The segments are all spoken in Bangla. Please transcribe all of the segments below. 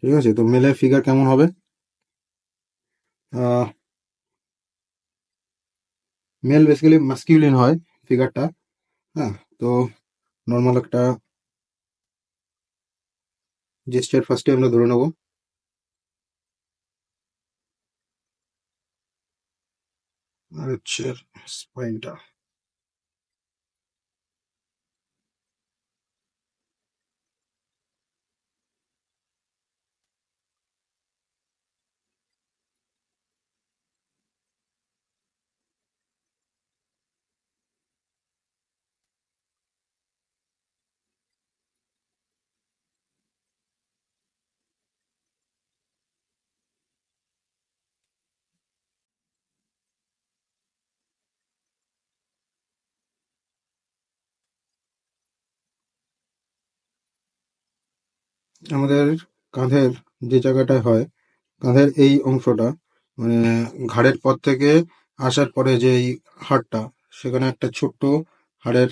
ঠিক আছে, তো মেলের ফিগার কেমন হবে? মেল বেসিক্যালি মাস্কিউলিন হয় ফিগারটা। হ্যাঁ, তো নর্মাল একটা জেস্টার ফার্স্টে আমরা ধরে নেবো। আর হচ্ছে স্পাইনটা। আমাদের কাঁধের যে জায়গাটায় হয়, কাঁধের এই অংশটা, মানে ঘাড়ের পর থেকে আসার পরে যে এই হাড়টা, সেখানে একটা ছোট্ট হাড়ের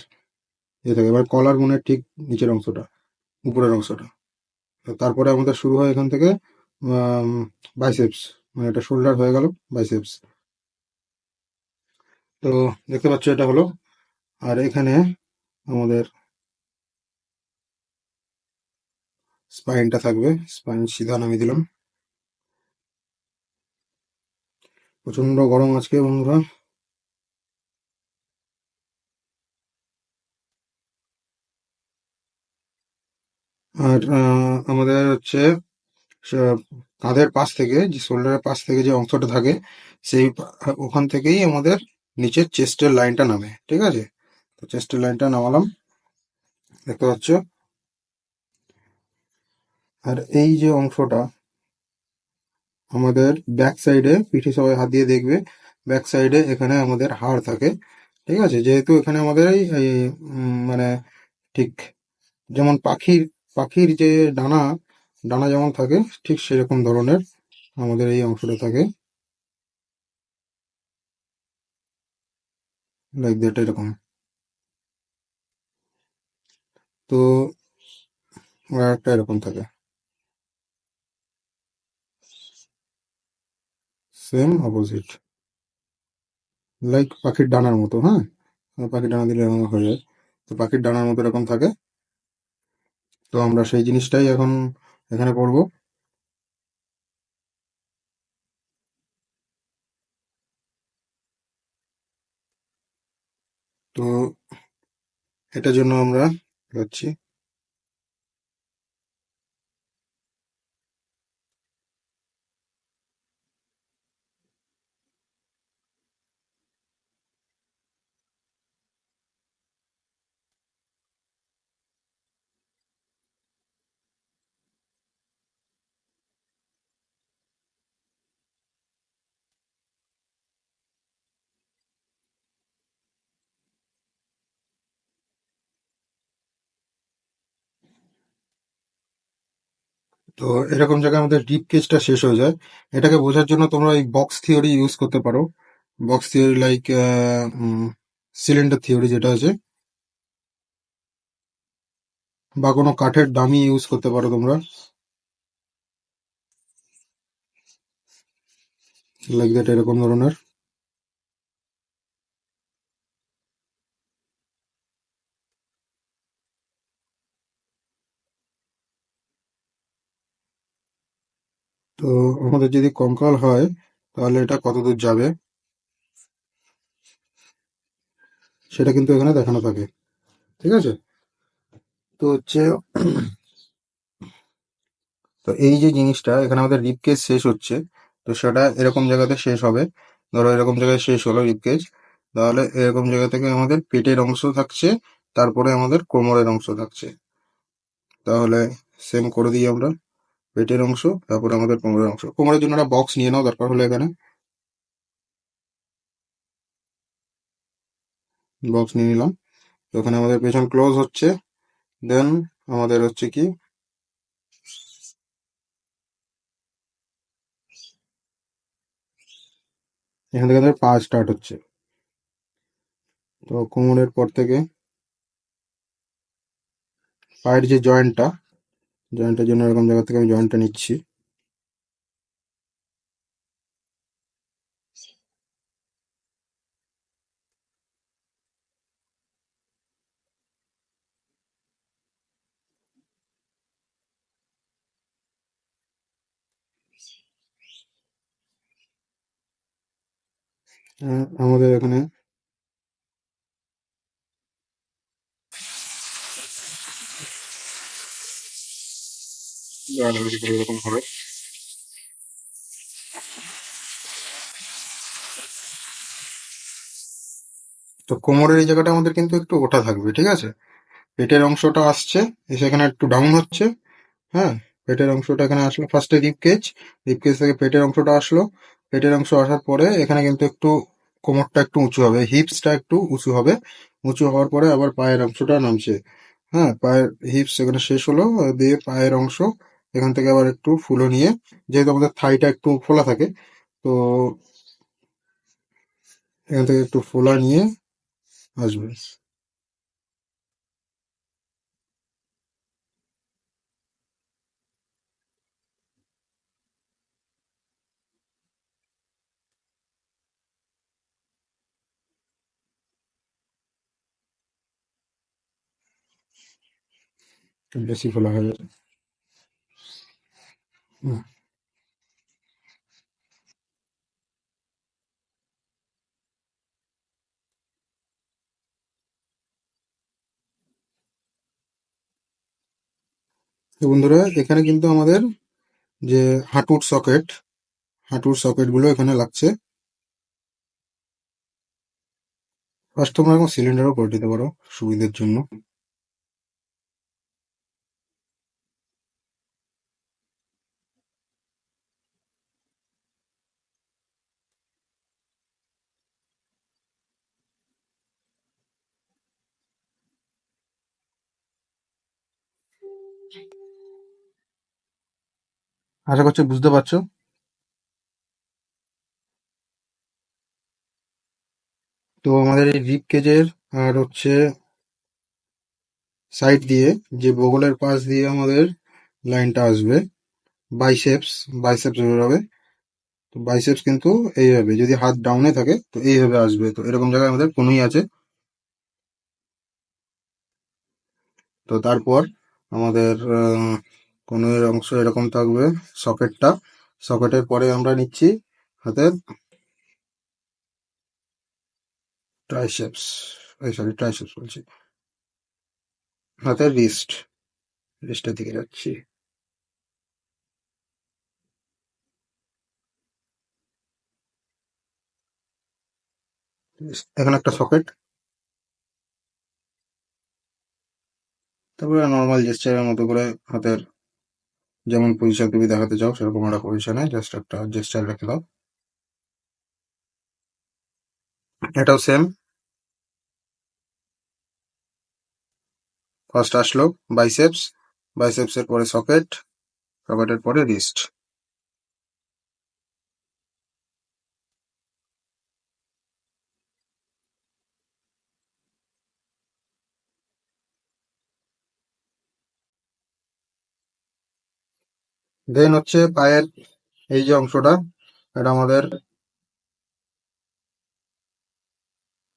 থাকে, এবার কলার বোনের ঠিক নিচের অংশটা, উপরের অংশটা। তো তারপরে আমাদের শুরু হয় এখান থেকে বাইসেপস, মানে এটা শোল্ডার হয়ে গেল, বাইসেপস। তো দেখতে পাচ্ছ এটা হলো। আর এখানে আমাদের স্পাইনটা থাকবে, স্পাইন সিধা নামিয়ে দিলাম। প্রচন্ড গরম আজকে বন্ধুরা। আর আমাদের হচ্ছে কাঁধের পাশ থেকে, যে শোল্ডারের পাশ থেকে যে অংশটা থাকে, সেই ওখান থেকেই আমাদের নিচের চেস্টের লাইনটা নামে। ঠিক আছে, তো চেস্টের লাইনটা নামালাম, দেখতে পাচ্ছ। আর এই যে অংশটা আমাদের ব্যাক সাইডে, পিঠে সবাই হাত দিয়ে দেখবে, ব্যাক সাইডে এখানে আমাদের হাড় থাকে। ঠিক আছে, যেহেতু এখানে আমাদের এই মানে ঠিক যেমন পাখির পাখির যে ডানা, ডানা যেমন থাকে, ঠিক সেরকম ধরনের আমাদের এই অংশটা থাকে, লাইক দ্যাট, এরকম। তো আর একটা এরকম থাকে, সেম অপোজিট, লাইক পাখির ডানার মতো। হ্যাঁ, পাখির ডানা দিলে এরকম হয়ে যায়। তো পাখির ডানার মতো এরকম থাকে। তো আমরা সেই জিনিসটাই এখন এখানে পড়বো। তো এটার জন্য আমরা যাচ্ছি। তো এরকম জায়গায় আমাদের ডিপ কেজটা শেষ হয়ে যায়। এটাকে বোঝার জন্য তোমরা এই বক্স থিওরি ইউজ করতে পারো। Box theory like cylinder theory যেটা আছে, বা কোনো কাঠের ডামি ইউজ করতে পারো তোমরা, লাইক দ্যাট, এরকম ধরনের। তো আমাদের যদি কঙ্কাল হয়, তাহলে এটা কত দূর যাবে সেটা কিন্তু এখানে দেখানো থাকে। ঠিক আছে, তো হচ্ছে, তো এই যে জিনিসটা এখানে আমাদের রিপ কেজ শেষ হচ্ছে, তো সেটা এরকম জায়গাতে শেষ হবে। ধরো এরকম জায়গায় শেষ হলো রিপ কেজ, তাহলে এরকম জায়গা থেকে আমাদের পেটের অংশ থাকছে, তারপরে আমাদের কোমরের অংশ থাকছে। তাহলে সেম করে দিই আমরা, পেটের অংশ, তারপরে আমাদের কোমরের অংশ। কোমরের জন্য একটা বক্স নিয়ে নাও দরকার হলে, এখানে বক্স নিয়ে নিলাম। তো এখানে আমাদের পেছন ক্লোজ হচ্ছে, দেন আমাদের হচ্ছে কি, এখান থেকে আমাদের পা স্টার্ট হচ্ছে। তো কোমরের পর থেকে পায়ের যে জয়েন্টটা, জয়েন্টের জন্য এরকম জায়গা থেকে আমি জয়েন্টটা নিচ্ছি। আমাদের এখানে এরকম হবে। তো কোমরের এই জায়গাটা আমাদের কিন্তু একটু ওঠা থাকবে, ঠিক আছে? পেটের অংশটা আসছে, এসে এখানে একটু ডাউন হচ্ছে। হ্যাঁ, পেটের অংশটা এখানে আসলো ফার্স্টে রিপ কেজ থেকে পেটের অংশটা আসলো। পেটের অংশ আসার পরে এখানে কিন্তু একটু কোমরটা একটু উঁচু হবে, হিপসটা একটু উঁচু হবে। উঁচু হওয়ার পরে আবার পায়ের অংশটা নামছে। হ্যাঁ, পায়ের হিপস এখানে শেষ হলো, দিয়ে পায়ের অংশ এখান থেকে আবার একটু ফুলো নিয়ে, যেহেতু আমাদের থাইটা একটু ফোলা থাকে, তো এখান থেকে একটু ফোলা নিয়ে আসবে। বেশি ফোলা হয়ে যাবে। হুম। তো বন্ধুরা, এখানে কিন্তু আমাদের যে হাঁটুর সকেট গুলো এখানে লাগছে। ফার্স্ট তোমরা এখন সিলিন্ডারও করে দিতে পারো সুবিধার জন্য। আশা করছি বুঝতে পারছো। তো আমাদের এই রিপ কেজের আর হচ্ছে সাইড দিয়ে, যে বগলের পাশ দিয়ে আমাদের লাইনটা আসবে, বাইসেপস বাইসেপস বেরোবে। তো বাইসেপস কিন্তু এইভাবে, যদি হাত ডাউনে থাকে তো এইভাবে আসবে। তো এরকম জায়গায় আমাদের কনুই আছে। তো তারপর আমাদের কনুইয়ের অংশ এরকম থাকবে, সকেটটা। সকেটের পরে আমরা নিচ্ছি হাতের ট্রাইসেপস, এই সরি ট্রাইসেপস বলছি, হাতের রিস্টের দিকে যাচ্ছি। এখানে একটা সকেট। তারপরে নর্মাল জেস্চারের মতো করে হাতের যেমন পজিশন তুমি দেখাতে চাও সেরকম একটা পজিশনে জাস্ট একটা জেস্চার রেখে দাও। এটাও সেম। ফার্স্ট আসলো বাইসেপস, বাইসেপসের পরে সকেট, সকেটের পরে রিস্ট। দেন হচ্ছে পায়ের এই যে অংশটা, এটা আমাদের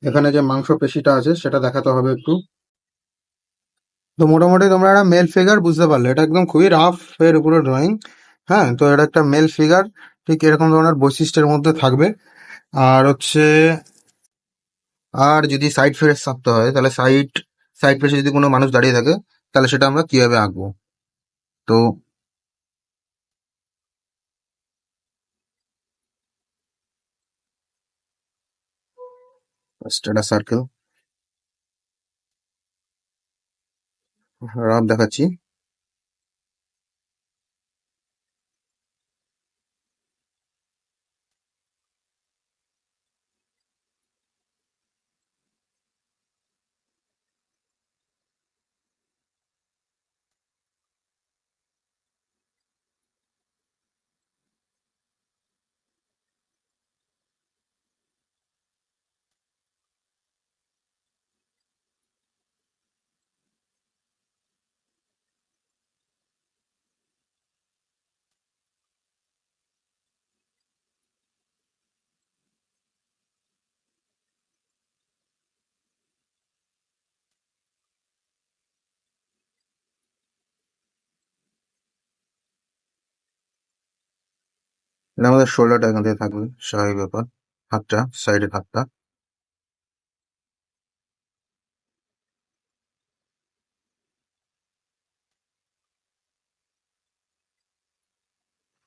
এখানে যে মাংস পেশিটা আছে সেটা দেখাতে হবে একটু। তো মোটামুটি তোমরা একটা মেল ফিগার বুঝতে পারলে, এটা একদম খুবই রাফ এর উপরে ড্রয়িং। হ্যাঁ, তো এটা একটা মেল ফিগার, ঠিক এরকম ধরনের বৈশিষ্ট্যের মধ্যে থাকবে। আর হচ্ছে, আর যদি সাইড ফেস আঁকতে হয় তাহলে সাইড সাইড ফেসে যদি কোনো মানুষ দাঁড়িয়ে থাকে তাহলে সেটা আমরা কিভাবে আঁকবো। তো ফার্স্ট একটা সার্কেল রাফ দেখাচ্ছি। এটা আমাদের শোল্ডারটা এখান থেকে থাকবে, স্বাভাবিক ব্যাপার। হাতটা, সাইডের হাতটা।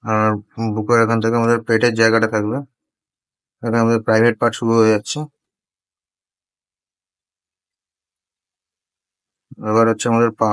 আর বুকের এখান থেকে আমাদের পেটের জায়গাটা থাকবে। এখানে আমাদের প্রাইভেট পার্ট শুরু হয়ে যাচ্ছে। এবার হচ্ছে আমাদের পা।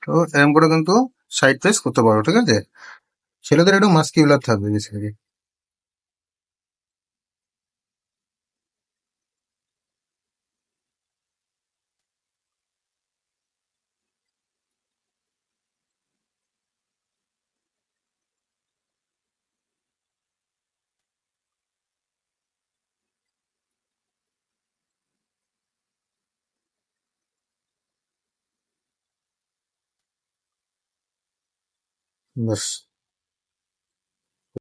তো এরকম করে কিন্তু সাইড প্রেস করতে পারো, ঠিক আছে? ছেলেদের একটু মাস্কিউলার থাকবে বেসিক্যালি। ব্যাস।